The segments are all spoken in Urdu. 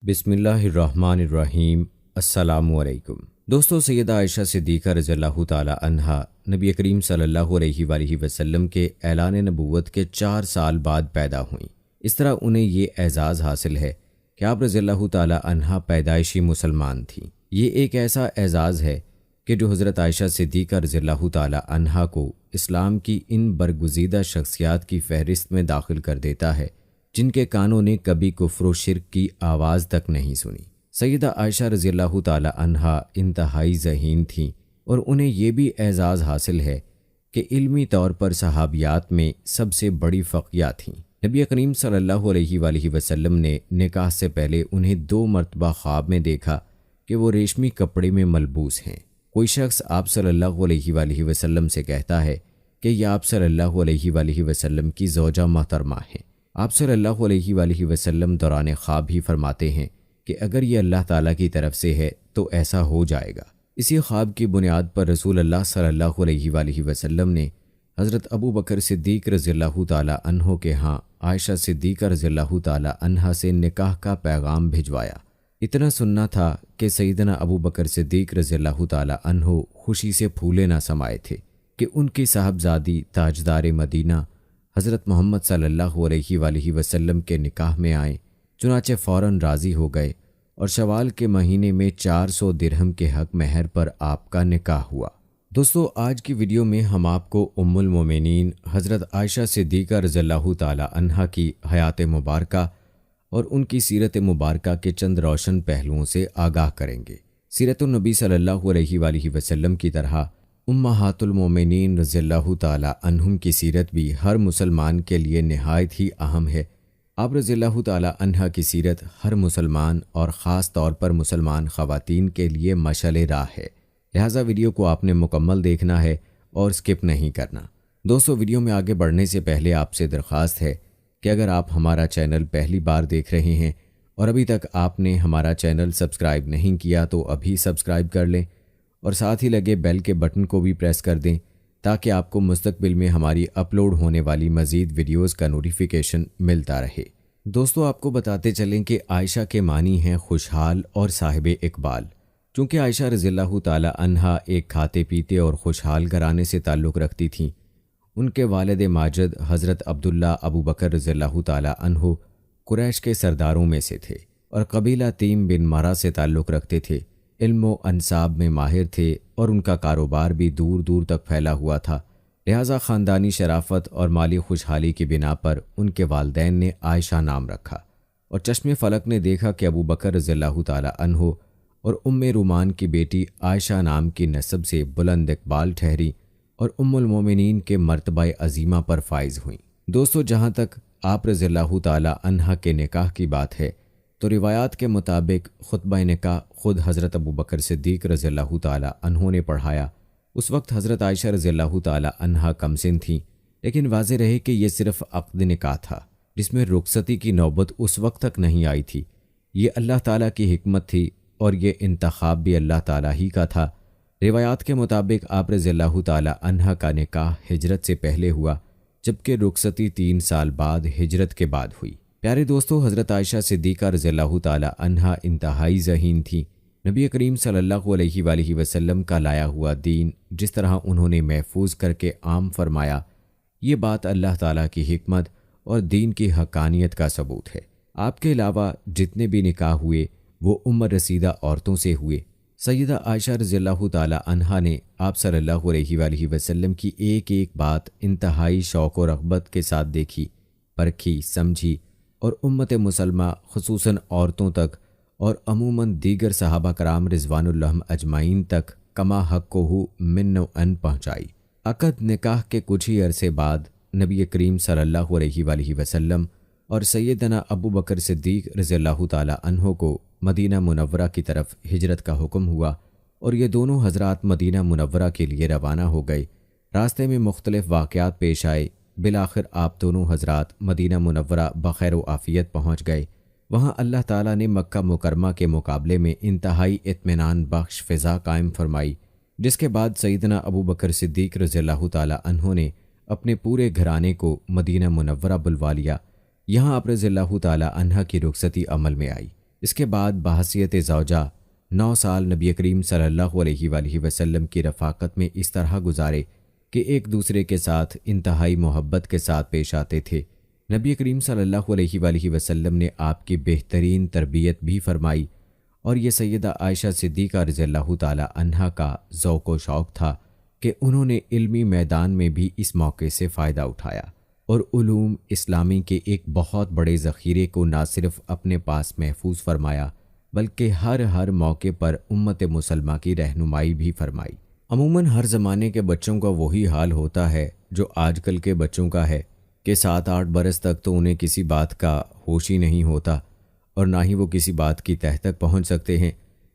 بسم اللہ الرحمن الرحیم۔ السلام علیکم دوستو، سیدہ عائشہ صدیقہ رضی اللہ تعالی عنہا نبی کریم صلی اللہ علیہ وآلہ وسلم کے اعلان نبوت کے 4 سال بعد پیدا ہوئیں۔ اس طرح انہیں یہ اعزاز حاصل ہے کہ آپ رضی اللہ تعالی عنہا پیدائشی مسلمان تھیں۔ یہ ایک ایسا اعزاز ہے کہ جو حضرت عائشہ صدیقہ رضی اللہ تعالی عنہا کو اسلام کی ان برگزیدہ شخصیات کی فہرست میں داخل کر دیتا ہے جن کے کانوں نے کبھی کفر و شرک کی آواز تک نہیں سنی۔ سیدہ عائشہ رضی اللہ تعالی عنہا انتہائی ذہین تھیں اور انہیں یہ بھی اعزاز حاصل ہے کہ علمی طور پر صحابیات میں سب سے بڑی فقیہ تھیں۔ نبی کریم صلی اللہ علیہ وآلہ وسلم نے نکاح سے پہلے انہیں 2 مرتبہ خواب میں دیکھا کہ وہ ریشمی کپڑے میں ملبوس ہیں۔ کوئی شخص آپ صلی اللہ علیہ وآلہ وسلم سے کہتا ہے کہ یہ آپ صلی اللہ علیہ وآلہ وسلم کی زوجہ محترمہ ہیں۔ آپ صلی اللہ علیہ وآلہ وسلم دوران خواب ہی فرماتے ہیں کہ اگر یہ اللہ تعالیٰ کی طرف سے ہے تو ایسا ہو جائے گا۔ اسی خواب کی بنیاد پر رسول اللہ صلی اللہ علیہ وآلہ وسلم نے حضرت ابو بکر صدیق رضی اللہ تعالی عنہ کے ہاں عائشہ صدیقہ رضی اللہ تعالی عنہا سے نکاح کا پیغام بھجوایا۔ اتنا سننا تھا کہ سیدنا ابو بکر صدیق رضی اللہ تعالی عنہ خوشی سے پھولے نہ سمائے تھے کہ ان کی صاحبزادی تاجدار مدینہ حضرت محمد صلی اللہ علیہ وآلہ وسلم کے نکاح میں آئیں۔ چنانچہ فوراً راضی ہو گئے اور شوال کے مہینے میں 400 درہم کے حق مہر پر آپ کا نکاح ہوا۔ دوستو، آج کی ویڈیو میں ہم آپ کو ام المومنین حضرت عائشہ صدیقہ رضی اللہ تعالی عنہا کی حیات مبارکہ اور ان کی سیرت مبارکہ کے چند روشن پہلوؤں سے آگاہ کریں گے۔ سیرت النبی صلی اللہ علیہ وآلہ وسلم کی طرح امہات المومنین رضی اللہ تعالی عنہم کی سیرت بھی ہر مسلمان کے لیے نہایت ہی اہم ہے۔ آپ رضی اللہ تعالی عنہا کی سیرت ہر مسلمان اور خاص طور پر مسلمان خواتین کے لیے مشعل راہ ہے، لہٰذا ویڈیو کو آپ نے مکمل دیکھنا ہے اور سکپ نہیں کرنا۔ دوستو، ویڈیو میں آگے بڑھنے سے پہلے آپ سے درخواست ہے کہ اگر آپ ہمارا چینل پہلی بار دیکھ رہے ہیں اور ابھی تک آپ نے ہمارا چینل سبسکرائب نہیں کیا تو ابھی سبسکرائب کر لیں اور ساتھ ہی لگے بیل کے بٹن کو بھی پریس کر دیں تاکہ آپ کو مستقبل میں ہماری اپلوڈ ہونے والی مزید ویڈیوز کا نوٹیفیکیشن ملتا رہے۔ دوستو، آپ کو بتاتے چلیں کہ عائشہ کے معنی ہیں خوشحال اور صاحب اقبال۔ چونکہ عائشہ رضی اللہ تعالی عنہا ایک کھاتے پیتے اور خوشحال گھرانے سے تعلق رکھتی تھیں۔ ان کے والد ماجد حضرت عبداللہ ابو بکر رضی اللہ تعالی عنہ قریش کے سرداروں میں سے تھے اور قبیلہ تیم بن مرہ سے تعلق رکھتے تھے۔ علم و انصاب میں ماہر تھے اور ان کا کاروبار بھی دور دور تک پھیلا ہوا تھا، لہٰذا خاندانی شرافت اور مالی خوشحالی کی بنا پر ان کے والدین نے عائشہ نام رکھا، اور چشم فلک نے دیکھا کہ ابو بکر رضی اللہ تعالی عنہ اور ام رومان کی بیٹی عائشہ نام کی نسب سے بلند اقبال ٹھہری اور ام المومنین کے مرتبہ عظیمہ پر فائز ہوئیں۔ دوستو، جہاں تک آپ رضی اللہ تعالی عنہا کے نکاح کی بات ہے تو روایات کے مطابق خطبہ نکاح خود حضرت ابو بکر صدیق رضی اللہ تعالی عنہ نے پڑھایا۔ اس وقت حضرت عائشہ رضی اللہ تعالی عنہا کم سن تھیں، لیکن واضح رہے کہ یہ صرف عقد نکاح تھا جس میں رخصتی کی نوبت اس وقت تک نہیں آئی تھی۔ یہ اللہ تعالیٰ کی حکمت تھی اور یہ انتخاب بھی اللہ تعالیٰ ہی کا تھا۔ روایات کے مطابق آپ رضی اللہ تعالی عنہا کا نکاح ہجرت سے پہلے ہوا، جبکہ رخصتی 3 سال بعد ہجرت کے بعد ہوئی۔ پیارے دوستو، حضرت عائشہ صدیقہ رضی اللہ تعالی عنہا انتہائی ذہین تھیں۔ نبی کریم صلی اللہ علیہ وآلہ وسلم کا لایا ہوا دین جس طرح انہوں نے محفوظ کر کے عام فرمایا، یہ بات اللہ تعالیٰ کی حکمت اور دین کی حقانیت کا ثبوت ہے۔ آپ کے علاوہ جتنے بھی نکاح ہوئے وہ عمر رسیدہ عورتوں سے ہوئے۔ سیدہ عائشہ رضی اللہ تعالی عنہا نے آپ صلی اللہ علیہ وآلہ وسلم کی ایک ایک بات انتہائی شوق و رغبت کے ساتھ دیکھی، پرکھی، سمجھی اور امت مسلمہ خصوصاً عورتوں تک اور عموماً دیگر صحابہ کرام رضوان اللہ اجمعین تک کما حق ہو من و ان پہنچائی۔ عقد نکاح کے کچھ ہی عرصے بعد نبی کریم صلی اللہ علیہ وآلہ وسلم اور سیدنا ابو بکر صدیق رضی اللہ تعالی عنہ کو مدینہ منورہ کی طرف ہجرت کا حکم ہوا اور یہ دونوں حضرات مدینہ منورہ کے لیے روانہ ہو گئے۔ راستے میں مختلف واقعات پیش آئے، بالآخر آپ دونوں حضرات مدینہ منورہ بخیر و عافیت پہنچ گئے۔ وہاں اللہ تعالیٰ نے مکہ مکرمہ کے مقابلے میں انتہائی اطمینان بخش فضا قائم فرمائی، جس کے بعد سیدنا ابو بکر صدیق رضی اللہ تعالی عنہ نے اپنے پورے گھرانے کو مدینہ منورہ بلوا لیا۔ یہاں آپ رضی اللہ تعالی عنہ کی رخصتی عمل میں آئی۔ اس کے بعد بحیثیت زوجہ 9 سال نبی کریم صلی اللہ علیہ وآلہ وسلم کی رفاقت میں اس طرح گزارے کہ ایک دوسرے کے ساتھ انتہائی محبت کے ساتھ پیش آتے تھے۔ نبی کریم صلی اللہ علیہ وآلہ وسلم نے آپ کی بہترین تربیت بھی فرمائی، اور یہ سیدہ عائشہ صدیقہ رضی اللہ تعالی عنہا کا ذوق و شوق تھا کہ انہوں نے علمی میدان میں بھی اس موقع سے فائدہ اٹھایا اور علوم اسلامی کے ایک بہت بڑے ذخیرے کو نہ صرف اپنے پاس محفوظ فرمایا بلکہ ہر موقع پر امت مسلمہ کی رہنمائی بھی فرمائی۔ عموماً ہر زمانے کے بچوں کا وہی حال ہوتا ہے جو آج کل کے بچوں کا ہے کہ 7-8 برس تک تو انہیں کسی بات کا ہوش ہی نہیں ہوتا اور نہ ہی وہ کسی بات کی تہ تک پہنچ سکتے ہیں،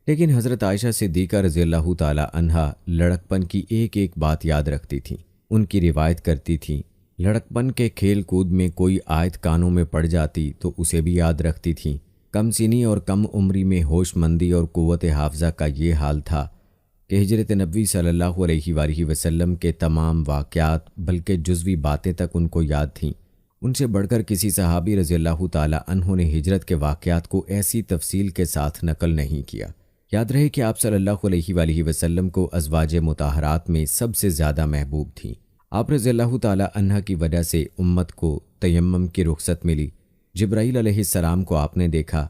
لیکن حضرت عائشہ صدیقہ رضی اللہ تعالی عنہا لڑکپن کی ایک بات یاد رکھتی تھیں، ان کی روایت کرتی تھیں۔ لڑکپن کے کھیل کود میں کوئی آیت کانوں میں پڑ جاتی تو اسے بھی یاد رکھتی تھیں۔ کم سنی اور کم عمری میں ہوش مندی اور قوت حافظہ کا یہ حال تھا کہ ہجرت نبوی صلی اللہ علیہ وآلہ وسلم کے تمام واقعات بلکہ جزوی باتیں تک ان کو یاد تھیں۔ ان سے بڑھ کر کسی صحابی رضی اللہ تعالی عنہ نے ہجرت کے واقعات کو ایسی تفصیل کے ساتھ نقل نہیں کیا۔ یاد رہے کہ آپ صلی اللہ علیہ وآلہ وسلم کو ازواج مطہرات میں سب سے زیادہ محبوب تھیں۔ آپ رضی اللہ تعالی عنہ کی وجہ سے امت کو تیمم کی رخصت ملی۔ جبرائیل علیہ السلام کو آپ نے دیکھا،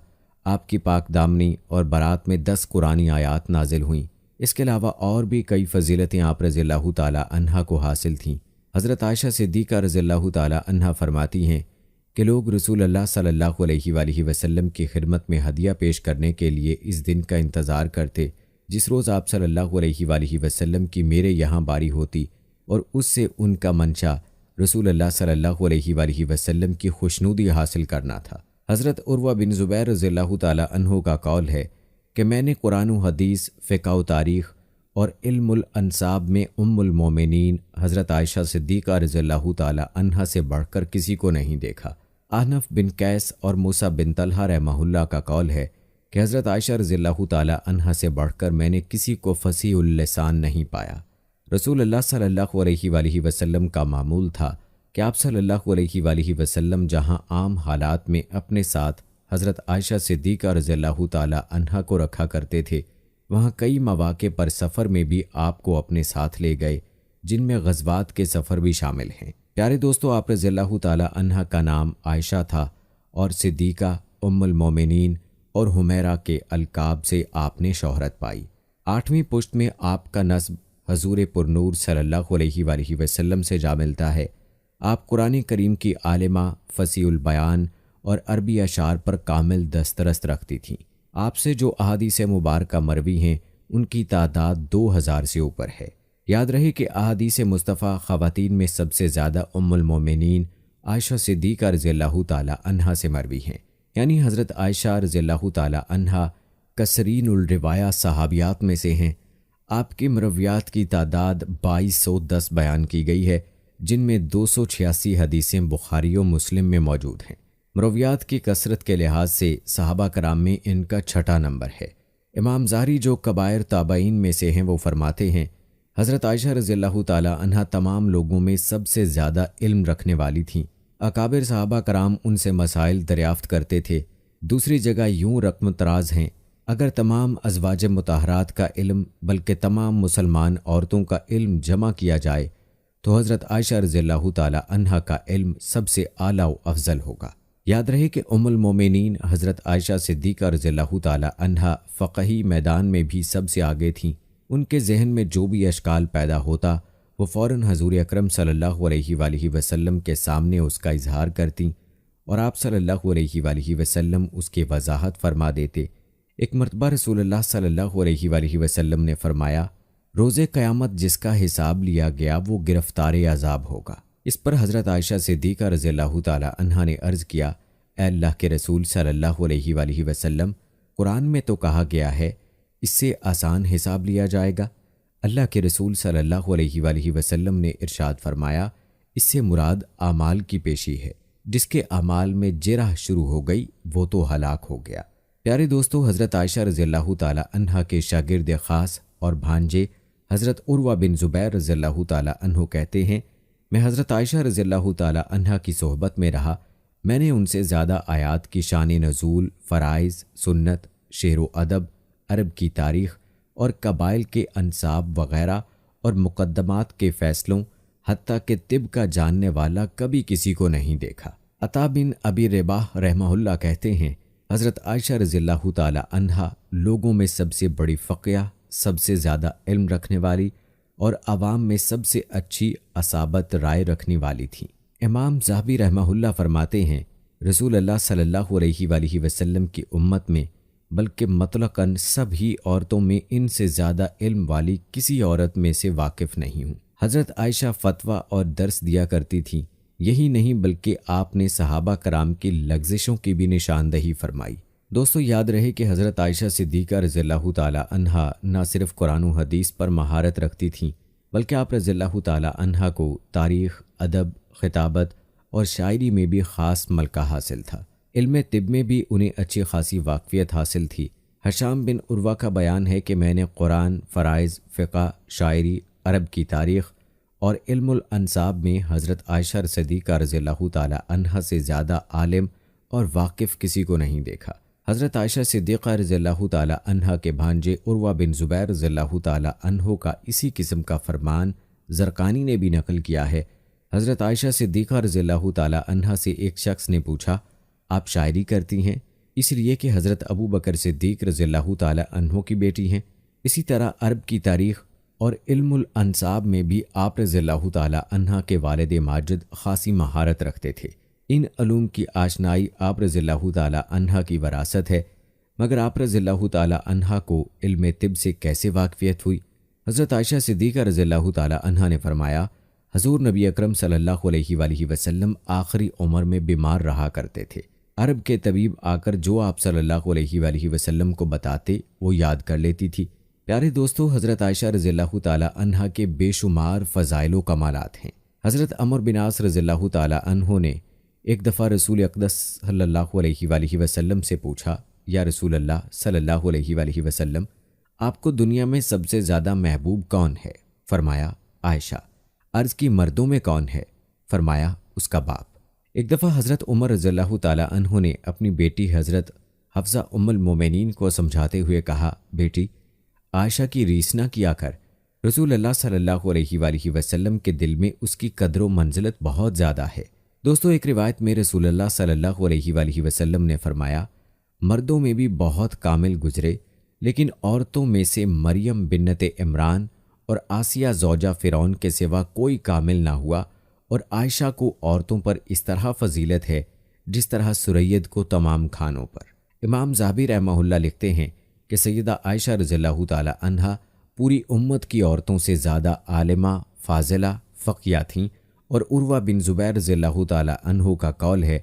آپ کی پاک دامنی اور برات میں 10 قرآنی آیات نازل ہوئیں۔ اس کے علاوہ اور بھی کئی فضیلتیں آپ رضی اللہ تعالی عنہ کو حاصل تھیں۔ حضرت عائشہ صدیقہ رضی اللہ تعالی عنہ فرماتی ہیں کہ لوگ رسول اللہ صلی اللہ علیہ وآلہ وسلم کی خدمت میں ہدیہ پیش کرنے کے لیے اس دن کا انتظار کرتے جس روز آپ صلی اللہ علیہ وآلہ وسلم کی میرے یہاں باری ہوتی، اور اس سے ان کا منشا رسول اللہ صلی اللہ علیہ وآلہ وسلم کی خوشنودی حاصل کرنا تھا۔ حضرت عروہ بن زبیر رضی اللہ تعالی عنہ کا قول ہے کہ میں نے قرآن و حدیث، فقہ و تاریخ اور علم الانساب میں ام المومنین حضرت عائشہ صدیقہ رضی اللہ تعالی عنہا سے بڑھ کر کسی کو نہیں دیکھا۔ احنف بن قیس اور موسیٰ بن طلحہ رحمہ اللہ کا قول ہے کہ حضرت عائشہ رضی اللہ تعالی عنہا سے بڑھ کر میں نے کسی کو فصیح اللسان نہیں پایا۔ رسول اللہ صلی اللہ علیہ وآلہ وسلم کا معمول تھا کہ آپ صلی اللہ علیہ وآلہ وسلم جہاں عام حالات میں اپنے ساتھ حضرت عائشہ صدیقہ رضی اللہ تعالی عنہا کو رکھا کرتے تھے، وہاں کئی مواقع پر سفر میں بھی آپ کو اپنے ساتھ لے گئے، جن میں غزوات کے سفر بھی شامل ہیں۔ پیارے دوستو، آپ رضی اللہ تعالی عنہا کا نام عائشہ تھا اور صدیقہ، ام المومنین اور حمیرہ کے القاب سے آپ نے شہرت پائی۔ 8ویں پشت میں آپ کا نسب حضور پرنور صلی اللہ علیہ وآلہ وسلم سے جا ملتا ہے۔ آپ قرآن کریم کی عالمہ، فصیح البیان اور عربی اشعار پر کامل دسترس رکھتی تھیں۔ آپ سے جو احادیث مبارکہ مروی ہیں ان کی تعداد 2000 سے اوپر ہے۔ یاد رہے کہ احادیث مصطفیٰ خواتین میں سب سے زیادہ ام المومنین عائشہ صدیقہ رضی اللہ تعالی عنہا سے مروی ہیں، یعنی حضرت عائشہ رضی اللہ تعالی عنہا کثرین الروایہ صحابیات میں سے ہیں۔ آپ کی مرویات کی تعداد 2210 بیان کی گئی ہے، جن میں 286 حدیثیں بخاری و مسلم میں موجود ہیں۔ مرویات کی کثرت کے لحاظ سے صحابہ کرام میں ان کا 6واں نمبر ہے۔ امام زہری جو کبائر تابعین میں سے ہیں وہ فرماتے ہیں حضرت عائشہ رضی اللہ تعالی عنہا تمام لوگوں میں سب سے زیادہ علم رکھنے والی تھیں۔ اکابر صحابہ کرام ان سے مسائل دریافت کرتے تھے۔ دوسری جگہ یوں رقم تراز ہیں، اگر تمام ازواج مطہرات کا علم بلکہ تمام مسلمان عورتوں کا علم جمع کیا جائے تو حضرت عائشہ رضی اللہ تعالی عنہا کا علم سب سے اعلیٰ و افضل ہوگا۔ یاد رہے کہ ام المومنین حضرت عائشہ صدیقہ رضی اللہ تعالی عنہا فقہی میدان میں بھی سب سے آگے تھیں۔ ان کے ذہن میں جو بھی اشکال پیدا ہوتا وہ فوراً حضور اکرم صلی اللہ علیہ وآلہ وسلم کے سامنے اس کا اظہار کرتیں اور آپ صلی اللہ علیہ وآلہ وسلم اس کی وضاحت فرما دیتے۔ ایک مرتبہ رسول اللہ صلی اللہ علیہ وآلہ وسلم نے فرمایا، روز قیامت جس کا حساب لیا گیا وہ گرفتار عذاب ہوگا۔ اس پر حضرت عائشہ صدیقہ رضی اللہ تعالی عنہا نے عرض کیا، اے اللہ کے رسول صلی اللہ علیہ وآلہ وسلم، قرآن میں تو کہا گیا ہے اس سے آسان حساب لیا جائے گا۔ اللہ کے رسول صلی اللہ علیہ وآلہ وسلم نے ارشاد فرمایا، اس سے مراد اعمال کی پیشی ہے، جس کے اعمال میں جرح شروع ہو گئی وہ تو ہلاک ہو گیا۔ پیارے دوستو، حضرت عائشہ رضی اللہ تعالی عنہا کے شاگرد خاص اور بھانجے حضرت عروہ بن زبیر رضی اللہ تعالی عنہ کہتے ہیں، میں حضرت عائشہ رضی اللہ تعالی عنہا کی صحبت میں رہا، میں نے ان سے زیادہ آیات کی شان نزول، فرائض، سنت، شعر و ادب، عرب کی تاریخ اور قبائل کے انساب وغیرہ اور مقدمات کے فیصلوں، حتیٰ کہ طب کا جاننے والا کبھی کسی کو نہیں دیکھا۔ عطا بن ابی رباح رحمہ اللہ کہتے ہیں، حضرت عائشہ رضی اللہ تعالی عنہا لوگوں میں سب سے بڑی فقیہ، سب سے زیادہ علم رکھنے والی اور عوام میں سب سے اچھی اصابت رائے رکھنے والی تھیں۔ امام ذہبی رحمہ اللہ فرماتے ہیں، رسول اللہ صلی اللہ علیہ وآلہ وسلم کی امت میں بلکہ مطلقاً سب ہی عورتوں میں ان سے زیادہ علم والی کسی عورت میں سے واقف نہیں ہوں۔ حضرت عائشہ فتویٰ اور درس دیا کرتی تھیں، یہی نہیں بلکہ آپ نے صحابہ کرام کی لغزشوں کی بھی نشاندہی فرمائی۔ دوستو یاد رہے کہ حضرت عائشہ صدیقہ رضی اللہ تعالی عنہا نہ صرف قرآن و حدیث پر مہارت رکھتی تھیں بلکہ آپ رضی اللہ تعالی عنہا کو تاریخ، ادب، خطابت اور شاعری میں بھی خاص ملکہ حاصل تھا۔ علم طب میں بھی انہیں اچھی خاصی واقفیت حاصل تھی۔ ہشام بن عروہ کا بیان ہے کہ میں نے قرآن، فرائض، فقہ، شاعری، عرب کی تاریخ اور علم الانساب میں حضرت عائشہ صدیقہ رضی اللہ تعالی عنہا سے زیادہ عالم اور واقف کسی کو نہیں دیکھا۔ حضرت عائشہ صدیقہ رضی اللہ تعالی عنہا کے بھانجے عروہ بن زبیر رضی اللہ تعالی عنہ کا اسی قسم کا فرمان زرقانی نے بھی نقل کیا ہے۔ حضرت عائشہ صدیقہ رضی اللہ تعالی عنہا سے ایک شخص نے پوچھا، آپ شاعری کرتی ہیں؟ اس لیے کہ حضرت ابو بکر صدیق رضی اللہ تعالی عنہ کی بیٹی ہیں۔ اسی طرح عرب کی تاریخ اور علم الانساب میں بھی آپ رضی اللہ تعالی عنہ کے والد ماجد خاصی مہارت رکھتے تھے۔ ان علوم کی آشنائی آپ رضی اللہ تعالی عنہ کی وراثت ہے، مگر آپ رضی اللہ تعالی عنہ کو علم طب سے کیسے واقفیت ہوئی؟ حضرت عائشہ صدیقہ رضی اللہ تعالی عنہ نے فرمایا، حضور نبی اکرم صلی اللہ علیہ وآلہ وسلم آخری عمر میں بیمار رہا کرتے تھے۔ عرب کے طبیب آ کر جو آپ صلی اللہ علیہ وآلہ وسلم کو بتاتے وہ یاد کر لیتی تھی۔ پیارے دوستو، حضرت عائشہ رضی اللہ تعالی عنہ کے بے شمار فضائل و کمالات ہیں۔ حضرت عمر بن عاص رضی اللہ تعالی عنہ نے ایک دفعہ رسول اقدس صلی اللہ علیہ وآلہ وسلم سے پوچھا، یا رسول اللہ صلی اللہ علیہ وآلہ وسلم، آپ کو دنیا میں سب سے زیادہ محبوب کون ہے؟ فرمایا عائشہ۔ عرض کی مردوں میں کون ہے؟ فرمایا اس کا باپ۔ ایک دفعہ حضرت عمر رضی اللہ تعالی عنہ نے اپنی بیٹی حضرت حفصہ ام المومنین کو سمجھاتے ہوئے کہا، بیٹی عائشہ کی ریس نہ کیا کر، رسول اللہ صلی اللہ علیہ وآلہ وسلم کے دل میں اس کی قدر و منزلت بہت زیادہ ہے۔ دوستو ایک روایت میں رسول اللہ صلی اللہ علیہ وآلہ وسلم نے فرمایا، مردوں میں بھی بہت کامل گزرے لیکن عورتوں میں سے مریم بنت عمران اور آسیہ زوجہ فرعون کے سوا کوئی کامل نہ ہوا، اور عائشہ کو عورتوں پر اس طرح فضیلت ہے جس طرح سرید کو تمام کھانوں پر۔ امام ذہبی رحمہ اللہ لکھتے ہیں کہ سیدہ عائشہ رضی اللہ تعالی عنہا پوری امت کی عورتوں سے زیادہ عالمہ، فاضلہ، فقیہ تھیں، اور عروہ بن زبیر رضی اللہ تعالی عنہ کا قول ہے،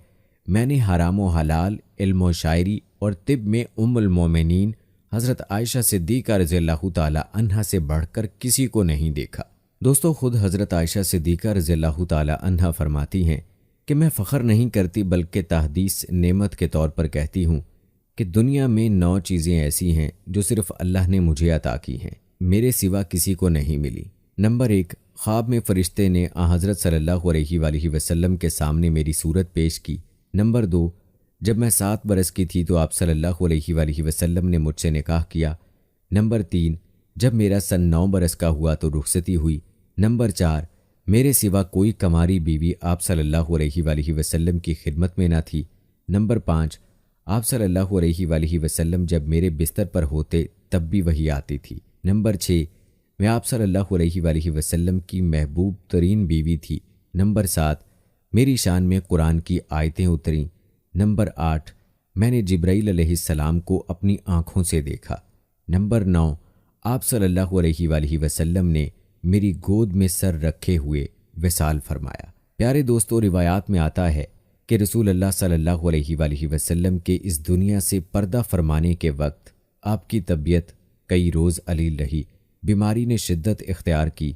میں نے حرام و حلال، علم و شاعری اور طب میں ام المومنین حضرت عائشہ صدیقہ رضی اللہ تعالی عنہا سے بڑھ کر کسی کو نہیں دیکھا۔ دوستو خود حضرت عائشہ صدیقہ رضی اللہ تعالی عنہا فرماتی ہیں کہ میں فخر نہیں کرتی بلکہ تحدیث نعمت کے طور پر کہتی ہوں کہ دنیا میں 9 چیزیں ایسی ہیں جو صرف اللہ نے مجھے عطا کی ہیں، میرے سوا کسی کو نہیں ملی۔ نمبر 1، خواب میں فرشتے نے حضرت صلی اللہ علیہ وآلہ وسلم کے سامنے میری صورت پیش کی۔ نمبر 2، جب میں 7 برس کی تھی تو آپ صلی اللہ علیہ وآلہ وسلم نے مجھ سے نکاح کیا۔ نمبر 3، جب میرا سن 9 برس کا ہوا تو رخصتی ہوئی۔ نمبر 4، میرے سوا کوئی کماری بیوی آپ صلی اللہ علیہ وآلہ وسلم کی خدمت میں نہ تھی۔ نمبر 5، آپ صلی اللہ علیہ وآلہ وسلم جب میرے بستر پر ہوتے تب بھی وہی آتی تھی۔ نمبر 6، میں آپ صلی اللہ علیہ وآلہ وسلم کی محبوب ترین بیوی تھی۔ نمبر 7، میری شان میں قرآن کی آیتیں اتریں۔ نمبر 8، میں نے جبرائیل علیہ السلام کو اپنی آنکھوں سے دیکھا۔ نمبر 9، آپ صلی اللہ علیہ وآلہ وسلم نے میری گود میں سر رکھے ہوئے وصال فرمایا۔ پیارے دوستو، روایات میں آتا ہے کہ رسول اللہ صلی اللہ علیہ وآلہ وسلم کے اس دنیا سے پردہ فرمانے کے وقت آپ کی طبیعت کئی روز علیل رہی، بیماری نے شدت اختیار کی۔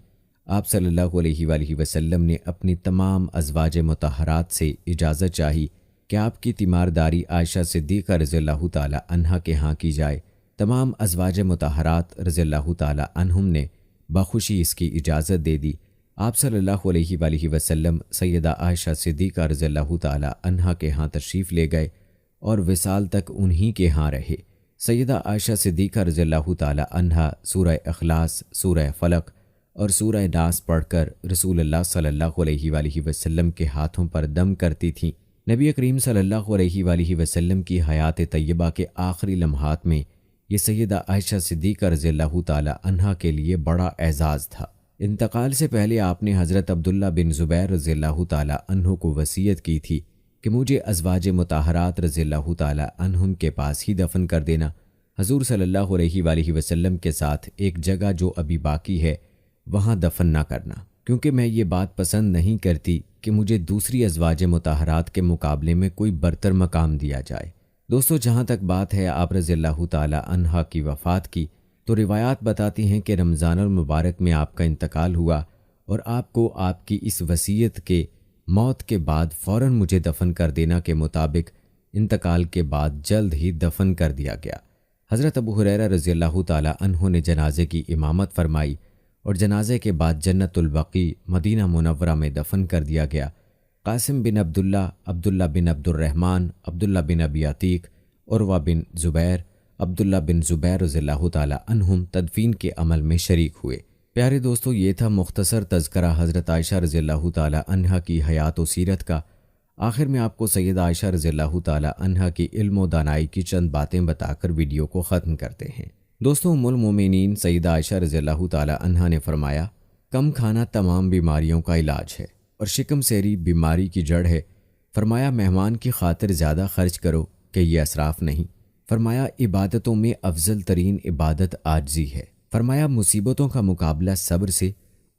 آپ صلی اللہ علیہ وآلہ وسلم نے اپنی تمام ازواج مطہرات سے اجازت چاہی کہ آپ کی تیمارداری عائشہ صدیقہ رضی اللہ تعالی عنہا کے ہاں کی جائے۔ تمام ازواج مطہرات رضی اللہ تعالی عنہم نے بخوشی اس کی اجازت دے دی۔ آپ صلی اللہ علیہ وآلہ وسلم سیدہ عائشہ صدیقہ رضی اللہ تعالی عنہا کے ہاں تشریف لے گئے اور وصال تک انہی کے ہاں رہے۔ سیدہ عائشہ صدیقہ رضی اللہ تعالی عنہا سورہ اخلاص، سورہ فلق اور سورہ ناس پڑھ کر رسول اللہ صلی اللہ علیہ وآلہ وسلم کے ہاتھوں پر دم کرتی تھیں۔ نبی کریم صلی اللہ علیہ وآلہ وسلم کی حیات طیبہ کے آخری لمحات میں یہ سیدہ عائشہ صدیقہ رضی اللہ تعالی عنہا کے لیے بڑا اعزاز تھا۔ انتقال سے پہلے آپ نے حضرت عبداللہ بن زبیر رضی اللہ تعالی عنہ کو وصیت کی تھی کہ مجھے ازواج مطہرات رضی اللہ تعالی عنہم کے پاس ہی دفن کر دینا۔ حضور صلی اللہ علیہ وآلہ وسلم کے ساتھ ایک جگہ جو ابھی باقی ہے وہاں دفن نہ کرنا، کیونکہ میں یہ بات پسند نہیں کرتی کہ مجھے دوسری ازواج مطہرات کے مقابلے میں کوئی برتر مقام دیا جائے۔ دوستو، جہاں تک بات ہے آپ رضی اللہ تعالی عنہا کی وفات کی، تو روایات بتاتی ہیں کہ رمضان المبارک میں آپ کا انتقال ہوا اور آپ کو آپ کی اس وصیت کے موت کے بعد فوراً مجھے دفن کر دینا کے مطابق انتقال کے بعد جلد ہی دفن کر دیا گیا۔ حضرت ابو ہریرہ رضی اللہ تعالی عنہ نے جنازے کی امامت فرمائی اور جنازے کے بعد جنت البقیع مدینہ منورہ میں دفن کر دیا گیا۔ قاسم بن عبداللہ، عبداللہ بن عبد الرحمن، عبداللہ بن ابی عتیق، عروہ بن زبیر، عبداللہ بن زبیر رضی اللہ تعالی عنہم تدفین کے عمل میں شریک ہوئے۔ پیارے دوستو، یہ تھا مختصر تذکرہ حضرت عائشہ رضی اللہ تعالی عنہا کی حیات و سیرت کا۔ آخر میں آپ کو سیدہ عائشہ رضی اللہ تعالی عنہا کی علم و دانائی کی چند باتیں بتا کر ویڈیو کو ختم کرتے ہیں۔ دوستو، ام المومنین سیدہ عائشہ رضی اللہ تعالی عنہا نے فرمایا، کم کھانا تمام بیماریوں کا علاج ہے اور شکم سیری بیماری کی جڑ ہے۔ فرمایا، مہمان کی خاطر زیادہ خرچ کرو کہ یہ اسراف نہیں۔ فرمایا، عبادتوں میں افضل ترین عبادت عاجزی ہے۔ فرمایا، مصیبتوں کا مقابلہ صبر سے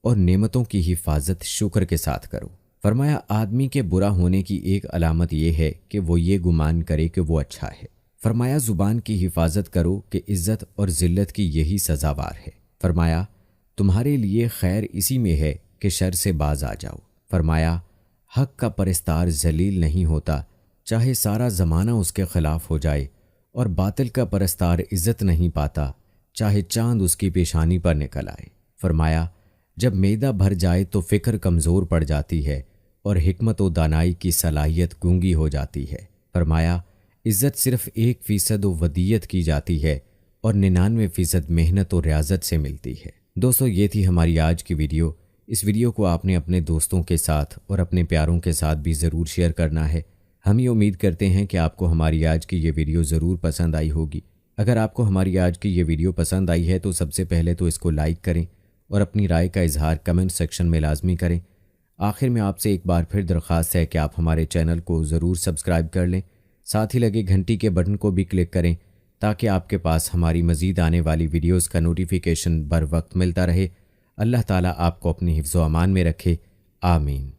اور نعمتوں کی حفاظت شکر کے ساتھ کرو۔ فرمایا، آدمی کے برا ہونے کی ایک علامت یہ ہے کہ وہ یہ گمان کرے کہ وہ اچھا ہے۔ فرمایا، زبان کی حفاظت کرو کہ عزت اور ذلت کی یہی سزاوار ہے۔ فرمایا، تمہارے لیے خیر اسی میں ہے کہ شر سے باز آ جاؤ۔ فرمایا، حق کا پرستار ذلیل نہیں ہوتا، چاہے سارا زمانہ اس کے خلاف ہو جائے، اور باطل کا پرستار عزت نہیں پاتا، چاہے چاند اس کی پیشانی پر نکل آئے۔ فرمایا، جب معدہ بھر جائے تو فکر کمزور پڑ جاتی ہے اور حکمت و دانائی کی صلاحیت گونگی ہو جاتی ہے۔ فرمایا، عزت صرف 1% ودیت کی جاتی ہے اور 99% محنت و ریاضت سے ملتی ہے۔ دوستو، یہ تھی ہماری آج کی ویڈیو۔ اس ویڈیو کو آپ نے اپنے دوستوں کے ساتھ اور اپنے پیاروں کے ساتھ بھی ضرور شیئر کرنا ہے۔ ہم یہ امید کرتے ہیں کہ آپ کو ہماری آج کی یہ ویڈیو ضرور پسند آئی ہوگی۔ اگر آپ کو ہماری آج کی یہ ویڈیو پسند آئی ہے تو سب سے پہلے تو اس کو لائک کریں اور اپنی رائے کا اظہار کمنٹ سیکشن میں لازمی کریں۔ آخر میں آپ سے ایک بار پھر درخواست ہے کہ آپ ہمارے چینل کو ضرور سبسکرائب کر لیں، ساتھ ہی لگے گھنٹی کے بٹن کو بھی کلک کریں تاکہ آپ کے پاس ہماری مزید آنے والی ویڈیوز کا نوٹیفیکیشن بر وقت ملتا رہے۔ اللہ تعالیٰ آپ کو اپنی حفظ و امان میں رکھے، آمین۔